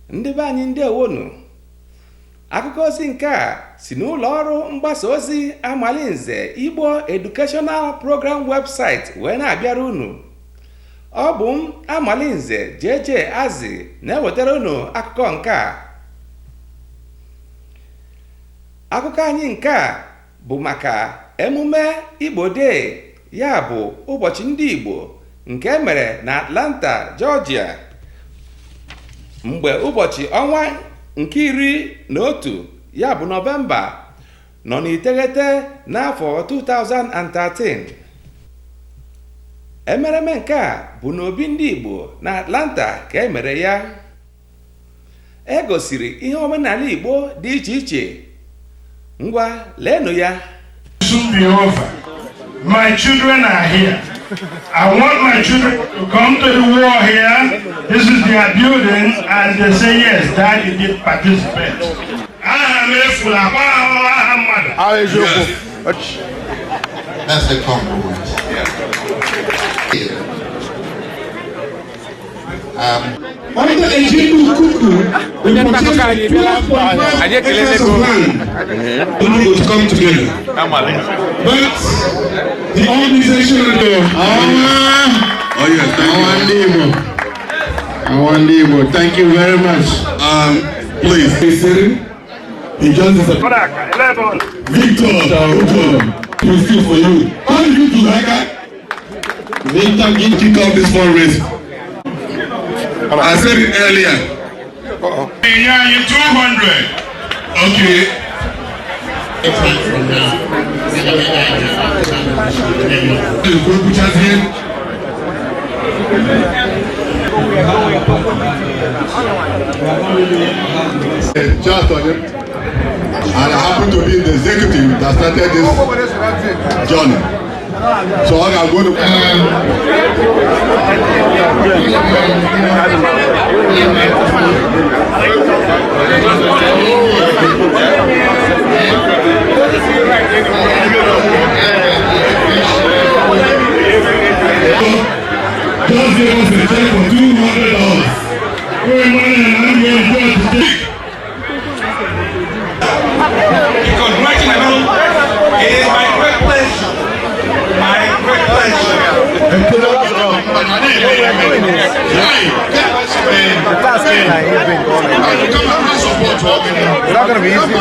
Ndị be anyị ndewonu. Akụkọ ozi nke a si n'ụlọ ọrụ mgbasa ozi Amalinze Igbo Educational Program website wee na-abịara unu. Ọ bụ m Amalinze JJ Azị na-ewetara unu akụkọ nke a. Akụkọ anyị nke a bụ maka emume Igbo Day, ya bụ ụbọchị ndị Igbo nke emere na Atlanta, Georgia. Mgbe ụbọchị ọnwa nke 11 ya bụ Nọvemba nọ n'iteghete n'afọ 2013. Emereme nke a bụ n'obi ndị Igbo na Atlanta ka emere ya. E gosiri ihe omenala Igbo dị iche iche. Ngwa leenụ ya. Soon be over. My children are here. I want my children to come to the war here. This is their building, and they say yes, Daddy did participate. That's the compliment. Under a Hindu cuckoo, we purchased 12.5 acres of land. We would come together. But the organization of the thank you very much. Please. He just is a Victor, please do for you. How do you do that? Victor, kick off this fundraiser. I said it earlier. 200. Okay. Just on it. And I happen to be the executive that started this journey. So I'm going to just give us a check for $200. It is my great pleasure. My great pleasure. It's not going to be easy.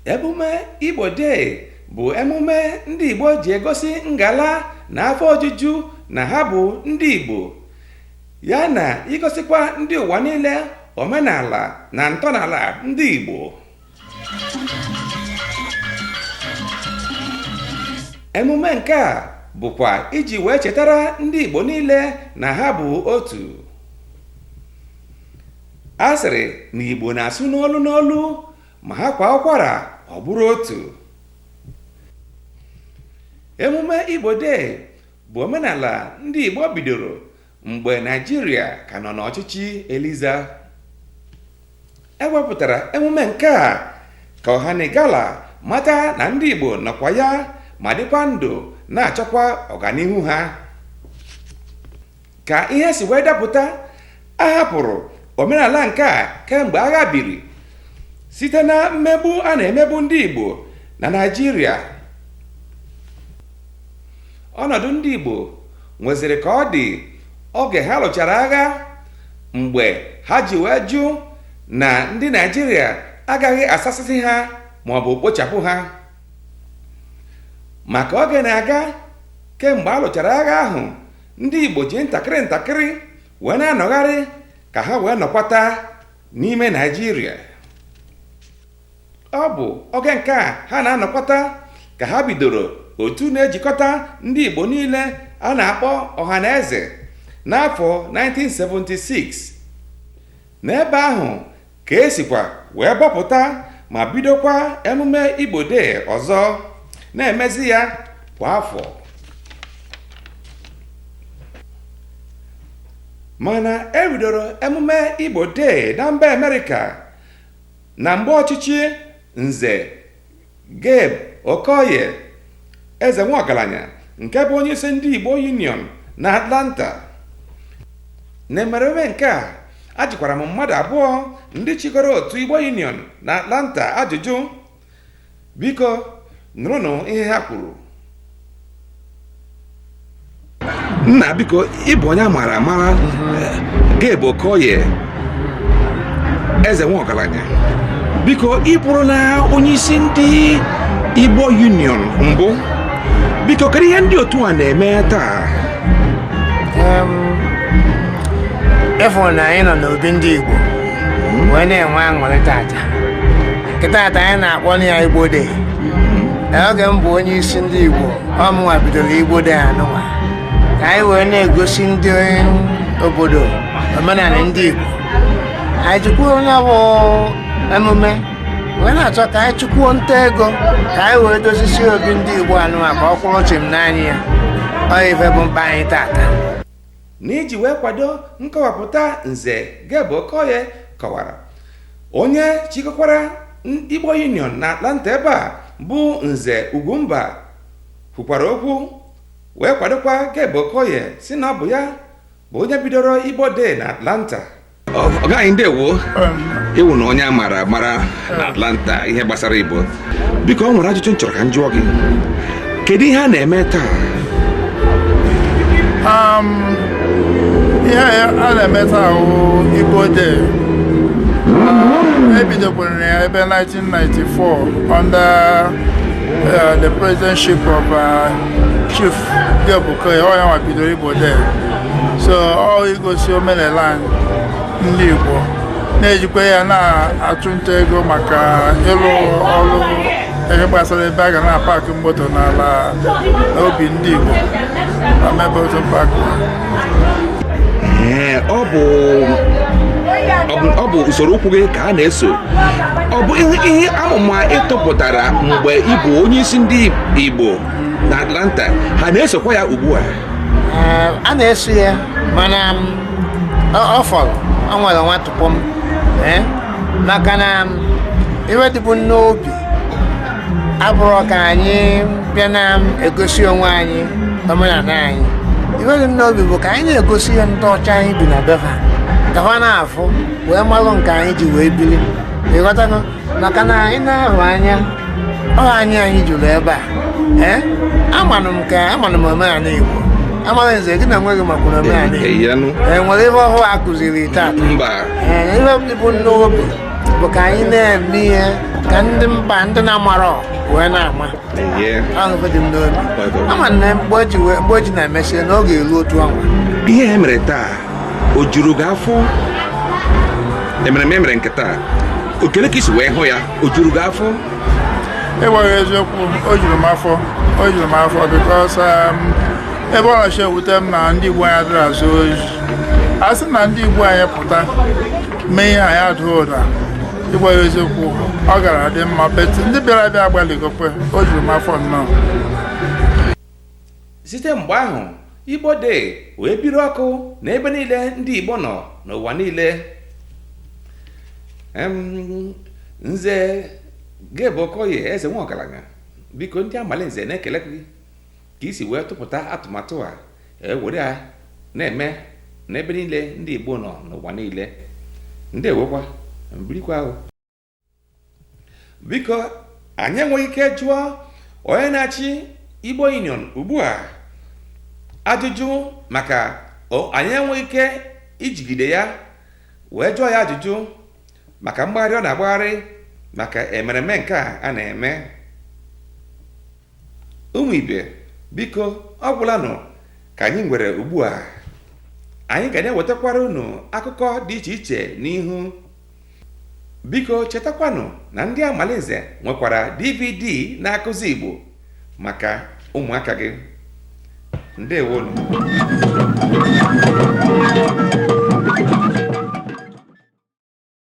Emume Igbo Day bụ emume ndị Igbo ji egosi ngala na afọ ojuju na ha bụ ndị Igbo, ya na igosikwa ndị ụwa niile omenala na ntọala ndị Igbo. Emume nke a bụkwa iji wee chetara ndị Igbo niile na ha bụ otu. A sịrị na Igbo na-asụ n'olu n'olu ma ha kwa ụkwara ọ bụrụ otu. Emume Igbo Day bụ omenala ndị Igbo bidoro mgbe Naịjirịa ka nọ n'ọchịchị Eliza. Ewepụtara emume nke a ka ọhanigala mata na ndị Igbo nọkwa ya ma dịkwa ndụ na-achọkwa ọganihu ha. Ka ihe si wee dapụta, a hapụrụ omenala nke a kemgbe agha biri site na mmegbu a na-emegbu ndị Igbo na Naịjirịa. Ọnọdụ ndị Igbo nweziri ka ọ dị oge ha lụchara agha, mgbe ha ji wee jụ na ndị Naịjirịa agaghị asasịsị ha ma ọ bụ kpochapụ ha. Maka oge na-aga kemgbe a lụchara agha ahụ, ndị Igbo ji ntakịrị wee na-anọgharị ka ha wee nọkwata n'ime Naịjirịa. Ọ bụ oge nke a ha na-anọkwata ka ha bidoro otu na-ejikọta ndị Igbo niile a na-akpọ Ọhaneze n'afọ 1976. N'ebe ahụ ka esikwa wee gbapụta ma bidokwa emume Igbo Day ọzọ, na-emezi ya kwa afọ. Mana ebidoro emume Igbo Day na mba Amerịka na mgbe ọchịchị Nze Gabe Okoye, eze nwa ọgaranya nke bụ onyeisi ndị Igbo Union na Atlanta. N'emereme nke a, ajụkwara m mmadụ abụọ ndị chịkọrọ otu Igbo Union na Atlanta ajụjụ. Biko nụrụnụ ihe ha kwuru. Nna, biko, ịbụ onye amara amara, Gabe Okoye, eze nwa ọgaranya. Biko, ị bụrụ na onyeisi ndị Igbo Union mbụ, biko kedu ihe ndị otu a na-eme taa? Efọ na anyị nọ n'obi ndị Igbo wee na-enwe aṅụrị tata. Kịta anyị na-akpọ ya Igbo Day. Oge m bụ onye isi ndị Igbo, ọmụnwa bidoro Igbo Day anụnwa ka anyị wee na-egosi ndị obodo omenala ndị Igbo. Anyị jikwuo onye bụ emume wee na-achọ ka anyị chụkwuo nta ego ka anyị wee dozisi obi ndị Igbo anụnwa ka ọ kwụrụ chim n'anya ya. Ọ ife bụ mkpa anyị tata. N'iji wee kwado nkọwapụta Nze Gabe Okoye kọwara, onye chịkọkwara Igbo Union na Atlanta ebe a bụ Nze Ugwumba kwukwara okwu wee kwadokwa Gabe Okoye si na ọ bụ ya bụ onye bidoro Igbo Day na Atlanta. Ọ gaghị ndewo ịwụ na onye amara amara na Atlanta ihe gbasara Igbo. Biko, o nwere ajụjụ m chọrọ ka m jụọ gị. Kedu ihe a na-eme taa? Ihe a na-eme taa bụ Igbo Day. Ebidokwara ya ebe 1994 under the presidency of Chief Gabe Okoye. Ọ ya nwa bidoro Igbo Day. So ọ igosi omenala ndị Igbo, na-ejikwa ya na-achụ nta ego maka ịrụ ọrụ ihe gbasara ebe a ga na-apakị moto n'ala obi ndị Igbo na Mebelton Park. Ọ bụ usoro okwu gị ka a na-eso. Ọ bụ ihe amụma ịtụpụtara mgbe ị bụ onye isi ndị Igbo na Atlanta, ha na-esokwa ya ugbu a? A na-eso ya, mana ọ fọrọ ọ nwere nwa tụpọ m maka na iwe dịbụ n'obi abụrụ ka anyị bịa na-egosi onwe anyị omenala anyị. Iwe dị n'obi bụ ka anyị na-egosi ihe ndị ọcha anyị bi na befa ka ha na-afụ wee malụ nke anyị ji wee biri. Ịghọtago? Maka na anyị na-ahụ anya ọha anyị jụrụ ebe a. Amanụ m omenala Igbo. Amara Nze, gị na nwe gị makwara omenala Igbo. Nwere ihe ọhụrụ a kụziri taa? Mba. Ihe bụ n'obi bụ ka anyị na-eme ihe ka ndị mba ndị na-amara wee na-ama. Ahụ dị m n'obi. Ama na mgbe o ji na-emesi n'oge elu otu ọnwa. Ihe e mere taa o juru gị afọ? Emere nke taa, okele ka isi wee hụ ya, o juru gị afọ? Ịgwaghị eziokwu, o juru m afọ because ebe ọ na-achọ ewute m na ndị Igbo anyị adịrị azụ ozi. A sị na ndị Igbo anyị pụta mee ihe anyị adịghị ụda, ịgwaghị eziokwu, ọ gara adị mma, bet ndị bịara abịa agbalịgokwe. O juru m afọ nnọọ. Site mgbe ahụ, Igbo Day wee biri ọkụ n'ebe niile ndị Igbo nọ n'ụwa niile. Nze Gabe Okoye, eze nwa ọgaranya, biko ndị Amalinze na-ekele gị ka isi wee tụpụta atụmatụ a were ya na-eme n'ebe niile ndị Igbo nọ n'ụwa niile. Ndewokwa, mbirikwa ahụ. biko anyị enweghị ike jụọ onye na-achị Igbo Union ugbu a ajụjụ maka anyị enweghị ike ijigide ya wee jụọ ya ajụjụ maka mgbagharị ọ na-agbagharị maka emereme nke a na-eme. Ụmụ ibe biko ọ gwụlanụ ka anyị nwere ugbu a. Anyị ga na-ewetakwara unu akụkọ dị iche iche n'ihu. Biko chetakwanụ na ndị Amalinze nwekwara DVD na-akụzi Igbo maka ụmụaka gị. Ndewonu.